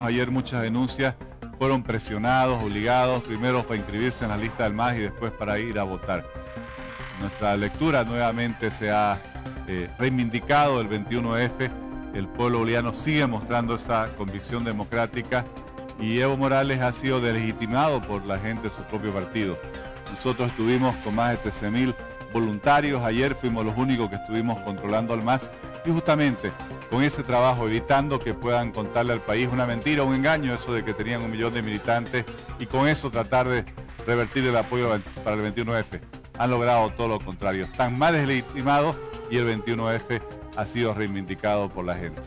Ayer muchas denuncias fueron presionados, obligados, primero para inscribirse en la lista del MAS y después para ir a votar. Nuestra lectura nuevamente se ha reivindicado el 21F, el pueblo boliviano sigue mostrando esa convicción democrática y Evo Morales ha sido deslegitimado por la gente de su propio partido. Nosotros estuvimos con más de 13.000 voluntarios, ayer fuimos los únicos que estuvimos controlando al MAS y justamente con ese trabajo, evitando que puedan contarle al país una mentira, un engaño, eso de que tenían 1 millón de militantes y con eso tratar de revertir el apoyo para el 21F. Han logrado todo lo contrario, están más deslegitimados y el 21F ha sido reivindicado por la gente.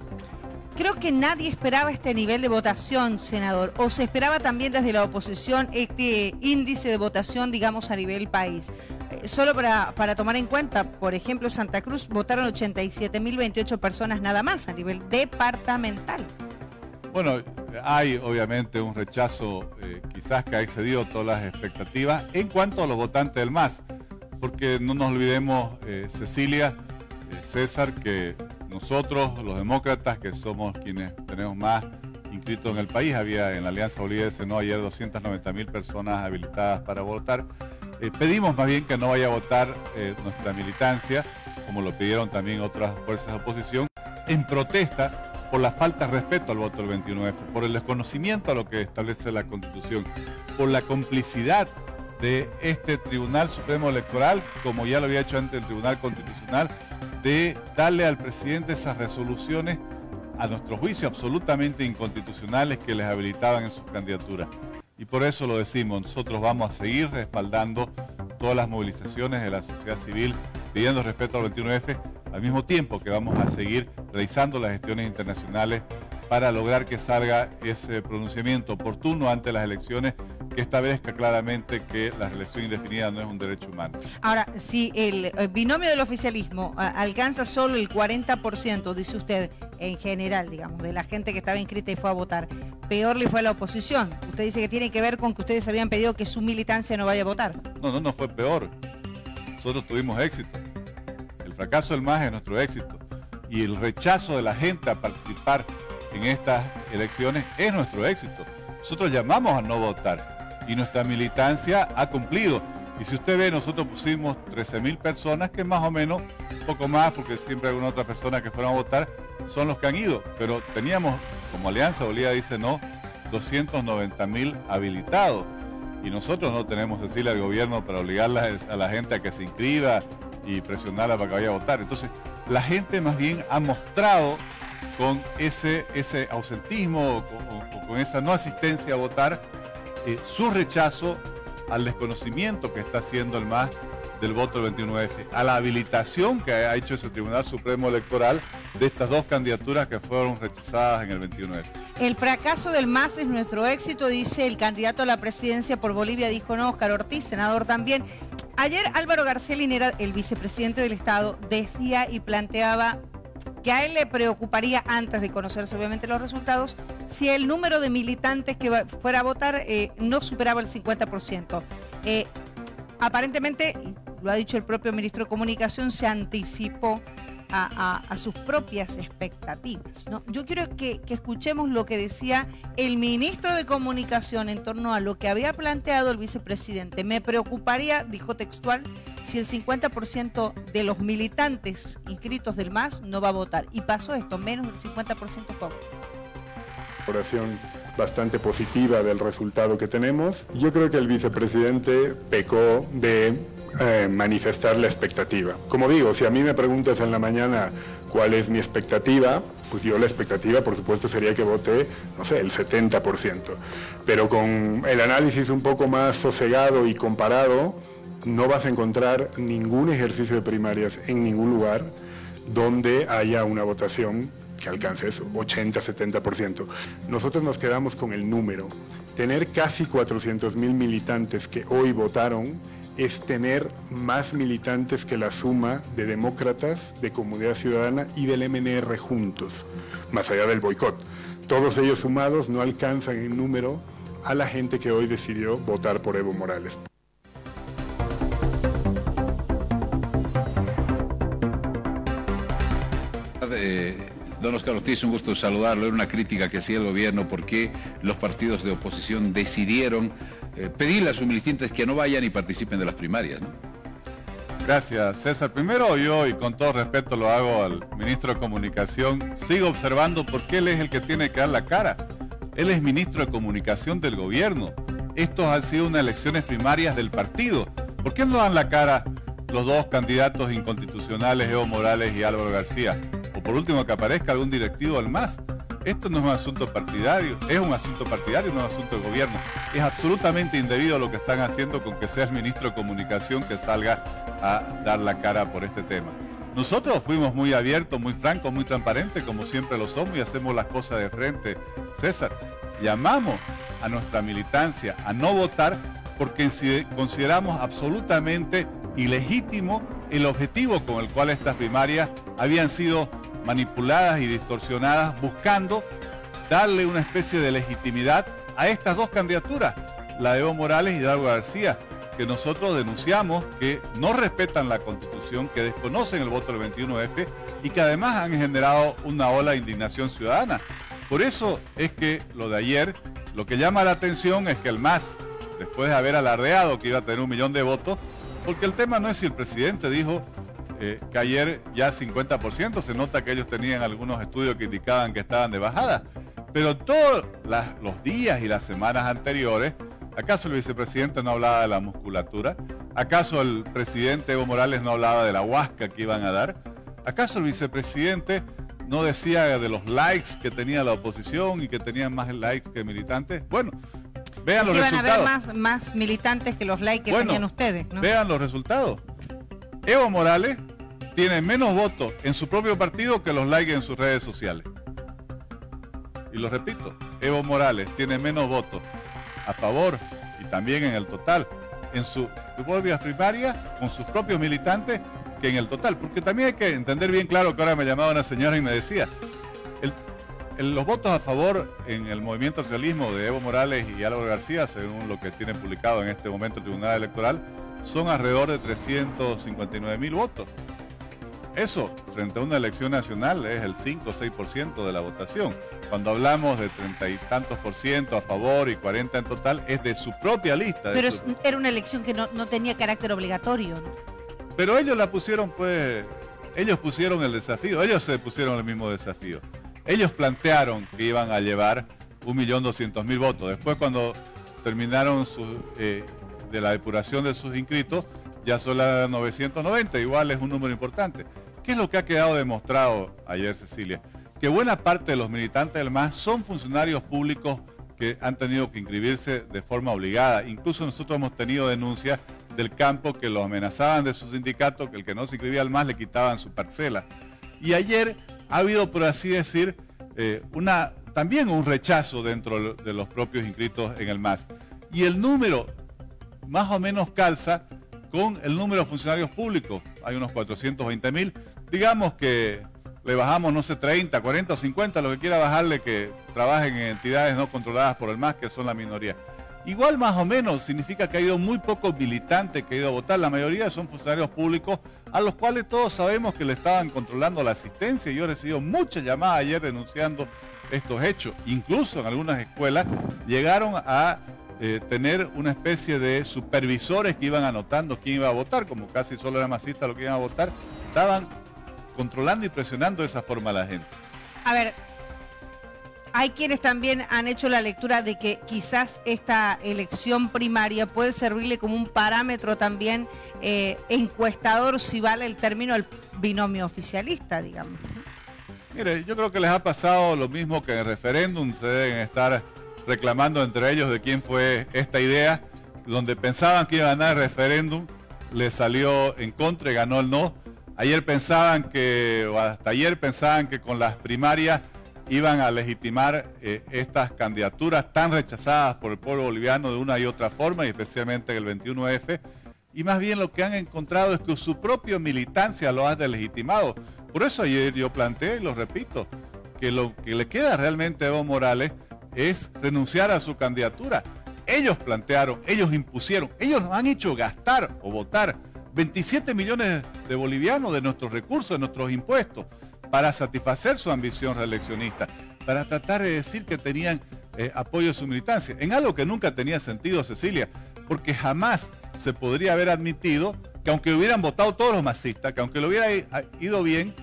Creo que nadie esperaba este nivel de votación, senador, o se esperaba también desde la oposición este índice de votación, digamos, a nivel país. Solo para tomar en cuenta, por ejemplo, Santa Cruz votaron 87.028 personas nada más a nivel departamental. Bueno, hay obviamente un rechazo quizás que ha excedido todas las expectativas en cuanto a los votantes del MAS, porque no nos olvidemos, Cecilia, César, que nosotros, los demócratas, que somos quienes tenemos más inscritos en el país, había en la Alianza Bolivia no ayer 290.000 personas habilitadas para votar. Pedimos más bien que no vaya a votar nuestra militancia, como lo pidieron también otras fuerzas de oposición, en protesta por la falta de respeto al voto del 21F, por el desconocimiento a lo que establece la Constitución, por la complicidad de este Tribunal Supremo Electoral, como ya lo había hecho antes el Tribunal Constitucional, de darle al presidente esas resoluciones, a nuestro juicio, absolutamente inconstitucionales que les habilitaban en sus candidaturas. Y por eso lo decimos, nosotros vamos a seguir respaldando todas las movilizaciones de la sociedad civil, pidiendo respeto al 21F, al mismo tiempo que vamos a seguir realizando las gestiones internacionales para lograr que salga ese pronunciamiento oportuno ante las elecciones que establezca claramente que la reelección indefinida no es un derecho humano. Ahora, si el binomio del oficialismo alcanza solo el 40%, dice usted, en general, digamos, de la gente que estaba inscrita y fue a votar, peor le fue a la oposición. Usted dice que tiene que ver con que ustedes habían pedido que su militancia no vaya a votar. No fue peor. Nosotros tuvimos éxito. El fracaso del MAS es nuestro éxito. Y el rechazo de la gente a participar en estas elecciones es nuestro éxito. Nosotros llamamos a no votar y nuestra militancia ha cumplido. Y si usted ve, nosotros pusimos 13.000 personas, que más o menos, un poco más, porque siempre hay alguna otra persona que fueron a votar, son los que han ido. Pero teníamos, como Alianza Bolivia dice no, 290.000 habilitados. Y nosotros no tenemos, Cecilia, al gobierno para obligar a la gente a que se inscriba y presionarla para que vaya a votar. Entonces, la gente más bien ha mostrado con ese ausentismo o con esa no asistencia a votar, su rechazo al desconocimiento que está haciendo el MAS del voto del 21F, a la habilitación que ha hecho ese Tribunal Supremo Electoral de estas dos candidaturas que fueron rechazadas en el 21F. El fracaso del MAS es nuestro éxito, dice el candidato a la presidencia por Bolivia, dijo no, Óscar Ortiz, senador también. Ayer Álvaro García Linera, el vicepresidente del Estado, decía y planteaba que a él le preocuparía, antes de conocerse obviamente los resultados, si el número de militantes que fuera a votar no superaba el 50%. Aparentemente, lo ha dicho el propio ministro de Comunicación, se anticipó a sus propias expectativas, ¿no? Yo quiero que escuchemos lo que decía el ministro de Comunicación en torno a lo que había planteado el vicepresidente. Me preocuparía, dijo textual, si el 50% de los militantes inscritos del MAS no va a votar. Y pasó esto, menos del 50% fue a votar. Valoración bastante positiva del resultado que tenemos. Yo creo que el vicepresidente pecó de manifestar la expectativa. Como digo, si a mí me preguntas en la mañana cuál es mi expectativa, pues yo la expectativa, por supuesto, sería que vote, no sé, el 70%. Pero con el análisis un poco más sosegado y comparado, no vas a encontrar ningún ejercicio de primarias en ningún lugar donde haya una votación que alcance eso, 80-70%. Nosotros nos quedamos con el número. Tener casi 400.000 militantes que hoy votaron es tener más militantes que la suma de demócratas, de Comunidad Ciudadana y del MNR juntos, más allá del boicot. Todos ellos sumados no alcanzan en número a la gente que hoy decidió votar por Evo Morales. Don Oscar Ortiz, un gusto saludarlo. Era una crítica que hacía el gobierno porque los partidos de oposición decidieron pedirle a sus militantes que no vayan y participen de las primarias, ¿no? Gracias, César. Primero yo, y con todo respeto lo hago al ministro de Comunicación, sigo observando porque él es el que tiene que dar la cara. Él es ministro de Comunicación del gobierno. Estos han sido unas elecciones primarias del partido. ¿Por qué no dan la cara los dos candidatos inconstitucionales, Evo Morales y Álvaro García? O por último que aparezca algún directivo del MAS. Esto no es un asunto partidario, es un asunto partidario, no es un asunto de gobierno. Es absolutamente indebido lo que están haciendo con que sea el ministro de Comunicación que salga a dar la cara por este tema. Nosotros fuimos muy abiertos, muy francos, muy transparentes, como siempre lo somos, y hacemos las cosas de frente. César, llamamos a nuestra militancia a no votar porque consideramos absolutamente ilegítimo el objetivo con el cual estas primarias habían sido manipuladas y distorsionadas, buscando darle una especie de legitimidad a estas dos candidaturas, la de Evo Morales y de Álvaro García, que nosotros denunciamos que no respetan la Constitución, que desconocen el voto del 21F y que además han generado una ola de indignación ciudadana. Por eso es que lo de ayer, lo que llama la atención es que el MAS, después de haber alardeado que iba a tener 1 millón de votos, porque el tema no es si el presidente dijo que ayer ya 50%, se nota que ellos tenían algunos estudios que indicaban que estaban de bajada, pero todos los días y las semanas anteriores, ¿acaso el vicepresidente no hablaba de la musculatura? ¿Acaso el presidente Evo Morales no hablaba de la huasca que iban a dar? ¿Acaso el vicepresidente no decía de los likes que tenía la oposición y que tenían más likes que militantes? Bueno, vean los resultados. Iban a haber más militantes que los likes que tenían ustedes, ¿no? Vean los resultados. Evo Morales tiene menos votos en su propio partido que los likes en sus redes sociales. Y lo repito, Evo Morales tiene menos votos a favor y también en el total en sus propias primarias con sus propios militantes que en el total. Porque también hay que entender bien claro que ahora me llamaba una señora y me decía, los votos a favor en el movimiento socialismo de Evo Morales y Álvaro García, según lo que tiene publicado en este momento el Tribunal Electoral, son alrededor de 359.000 votos. Eso, frente a una elección nacional, es el 5 o 6% de la votación. Cuando hablamos de 30 y tantos % a favor y 40 en total, es de su propia lista. Pero era una elección que no tenía carácter obligatorio, ¿no? Pero ellos la pusieron, pues, ellos pusieron el desafío, ellos se pusieron el mismo desafío. Ellos plantearon que iban a llevar 1.200.000 votos. Después, cuando terminaron de la depuración de sus inscritos, ya son las 990, igual es un número importante. ¿Qué es lo que ha quedado demostrado ayer, Cecilia? Que buena parte de los militantes del MAS son funcionarios públicos que han tenido que inscribirse de forma obligada. Incluso nosotros hemos tenido denuncias del campo que los amenazaban de su sindicato, que el que no se inscribía al MAS le quitaban su parcela. Y ayer ha habido, por así decir, también un rechazo dentro de los propios inscritos en el MAS. Y el número más o menos calza con el número de funcionarios públicos. Hay unos 420.000. Digamos que le bajamos, no sé, 30, 40 o 50, lo que quiera bajarle, que trabajen en entidades no controladas por el MAS, que son la minoría. Igual más o menos significa que ha habido muy pocos militantes que han ido a votar. La mayoría son funcionarios públicos a los cuales todos sabemos que le estaban controlando la asistencia. Yo he recibido muchas llamadas ayer denunciando estos hechos. Incluso en algunas escuelas llegaron a tener una especie de supervisores que iban anotando quién iba a votar, como casi solo era masista lo que iban a votar, estaban controlando y presionando de esa forma a la gente. A ver, hay quienes también han hecho la lectura de que quizás esta elección primaria puede servirle como un parámetro también encuestador, si vale el término, el binomio oficialista, digamos. Mire, yo creo que les ha pasado lo mismo que en el referéndum, se deben estar reclamando entre ellos de quién fue esta idea, donde pensaban que iba a ganar el referéndum, le salió en contra y ganó el no. Ayer pensaban o hasta ayer pensaban que con las primarias iban a legitimar estas candidaturas tan rechazadas por el pueblo boliviano de una y otra forma, y especialmente el 21F, y más bien lo que han encontrado es que su propia militancia lo ha deslegitimado. Por eso ayer yo planteé, y lo repito, que lo que le queda realmente a Evo Morales es renunciar a su candidatura. Ellos plantearon, ellos impusieron, ellos nos han hecho gastar o votar 27 millones de bolivianos de nuestros recursos, de nuestros impuestos. para satisfacer su ambición reeleccionista, para tratar de decir que tenían apoyo de su militancia, en algo que nunca tenía sentido, Cecilia, porque jamás se podría haber admitido que aunque hubieran votado todos los masistas, que aunque le hubiera ido bien,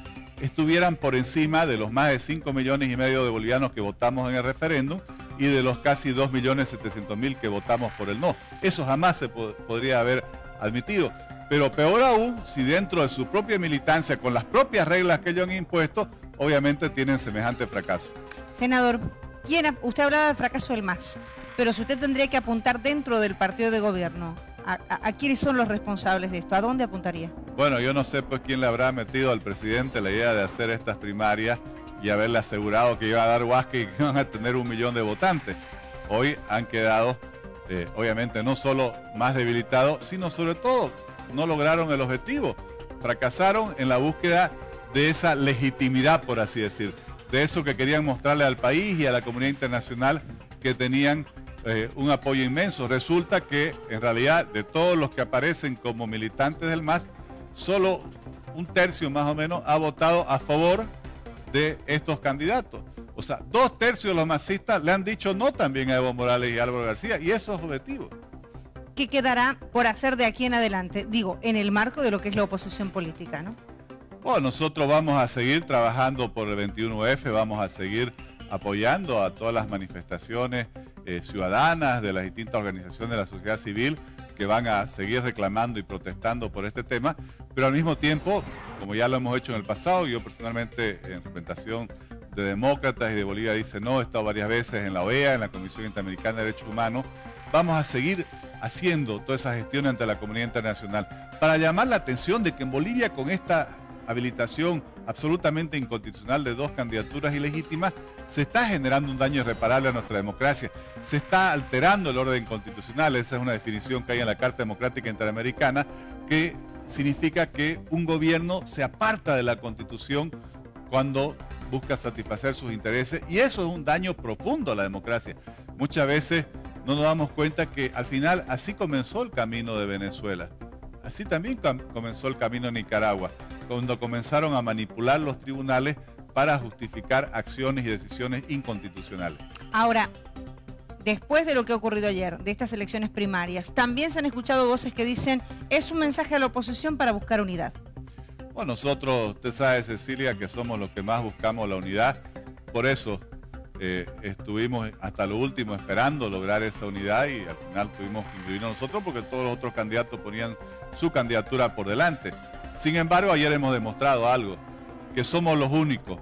estuvieran por encima de los más de 5,5 millones de bolivianos que votamos en el referéndum y de los casi 2.700.000 que votamos por el no. Eso jamás se podría haber admitido. Pero peor aún, si dentro de su propia militancia, con las propias reglas que ellos han impuesto, obviamente tienen semejante fracaso. Senador, usted hablaba del fracaso del MAS, pero si usted tendría que apuntar dentro del partido de gobierno, ¿a quiénes son los responsables de esto? ¿A dónde apuntaría? Bueno, yo no sé pues quién le habrá metido al presidente la idea de hacer estas primarias y haberle asegurado que iba a dar Huasca y que iban a tener 1 millón de votantes. Hoy han quedado, obviamente, no solo más debilitados, sino sobre todo no lograron el objetivo. Fracasaron en la búsqueda de esa legitimidad, por así decir, de eso que querían mostrarle al país y a la comunidad internacional que tenían un apoyo inmenso. Resulta que en realidad de todos los que aparecen como militantes del MAS, solo 1/3 más o menos ha votado a favor de estos candidatos. O sea, 2/3 de los masistas le han dicho no también a Evo Morales y Álvaro García, y eso es objetivo. ¿Qué quedará por hacer de aquí en adelante? Digo, en el marco de lo que es la oposición política, ¿no? Bueno, nosotros vamos a seguir trabajando por el 21F, vamos a seguir apoyando a todas las manifestaciones ciudadanas de las distintas organizaciones de la sociedad civil que van a seguir reclamando y protestando por este tema, pero al mismo tiempo, como ya lo hemos hecho en el pasado, yo personalmente en representación de Demócratas y de Bolivia Dice No, he estado varias veces en la OEA, en la Comisión Interamericana de Derechos Humanos, vamos a seguir haciendo toda esa gestión ante la comunidad internacional para llamar la atención de que en Bolivia, con esta habilitación absolutamente inconstitucional de 2 candidaturas ilegítimas, se está generando un daño irreparable a nuestra democracia, se está alterando el orden constitucional. Esa es una definición que hay en la Carta Democrática Interamericana, que significa que un gobierno se aparta de la Constitución cuando busca satisfacer sus intereses, y eso es un daño profundo a la democracia. Muchas veces no nos damos cuenta que al final así comenzó el camino de Venezuela, así también comenzó el camino de Nicaragua, cuando comenzaron a manipular los tribunales para justificar acciones y decisiones inconstitucionales. Ahora, después de lo que ha ocurrido ayer, de estas elecciones primarias, también se han escuchado voces que dicen es un mensaje a la oposición para buscar unidad. Bueno, nosotros, usted sabe, Cecilia, que somos los que más buscamos la unidad, por eso estuvimos hasta lo último esperando lograr esa unidad y al final tuvimos que incluirnos nosotros porque todos los otros candidatos ponían su candidatura por delante. Sin embargo, ayer hemos demostrado algo, que somos los únicos,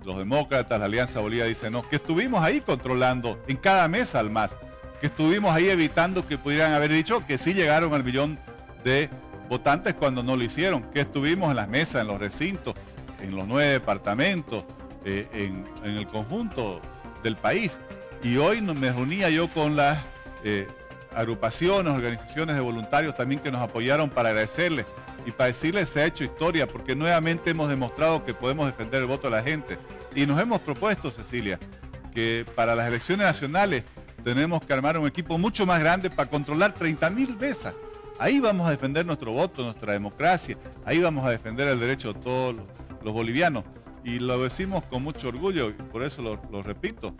los demócratas, la Alianza Bolivia Dice No, que estuvimos ahí controlando en cada mesa al MAS, que estuvimos ahí evitando que pudieran haber dicho que sí llegaron al 1 millón de votantes cuando no lo hicieron, que estuvimos en las mesas, en los recintos, en los 9 departamentos, en el conjunto del país. Y hoy me reunía yo con las agrupaciones, organizaciones de voluntarios también que nos apoyaron para agradecerles y para decirles se ha hecho historia, porque nuevamente hemos demostrado que podemos defender el voto de la gente. Y nos hemos propuesto, Cecilia, que para las elecciones nacionales tenemos que armar un equipo mucho más grande para controlar 30.000 mesas. Ahí vamos a defender nuestro voto, nuestra democracia, ahí vamos a defender el derecho de todos los bolivianos. Y lo decimos con mucho orgullo, y por eso lo repito,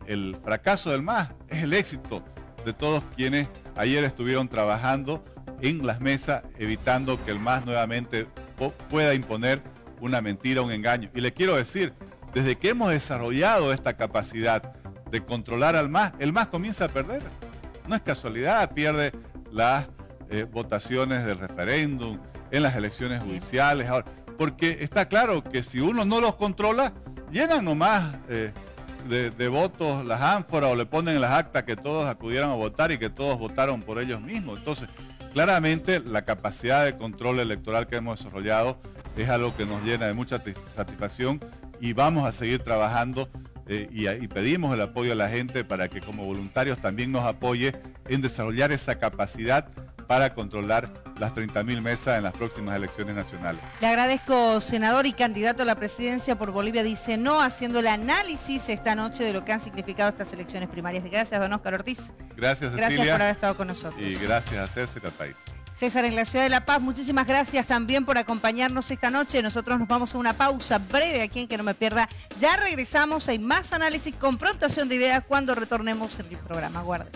el fracaso del MAS es el éxito de todos quienes ayer estuvieron trabajando en las mesas, evitando que el MAS nuevamente pueda imponer una mentira, un engaño. Y le quiero decir, desde que hemos desarrollado esta capacidad de controlar al MAS, el MAS comienza a perder. No es casualidad, pierde las votaciones del referéndum, en las elecciones judiciales. Ahora, porque está claro que si uno no los controla, llenan nomás de votos las ánforas o le ponen en las actas que todos acudieron a votar y que todos votaron por ellos mismos. Entonces, claramente la capacidad de control electoral que hemos desarrollado es algo que nos llena de mucha satisfacción y vamos a seguir trabajando y pedimos el apoyo de la gente para que como voluntarios también nos apoye en desarrollar esa capacidad para controlar las 30.000 mesas en las próximas elecciones nacionales. Le agradezco, senador y candidato a la presidencia por Bolivia Dice No, haciendo el análisis esta noche de lo que han significado estas elecciones primarias. Gracias, don Óscar Ortiz. Gracias, Cecilia. Gracias por haber estado con nosotros. Y gracias a César y al país. César, en la ciudad de La Paz, muchísimas gracias también por acompañarnos esta noche. Nosotros nos vamos a una pausa breve aquí en Que No Me Pierda. Ya regresamos, hay más análisis, confrontación de ideas cuando retornemos en el programa. Guarden.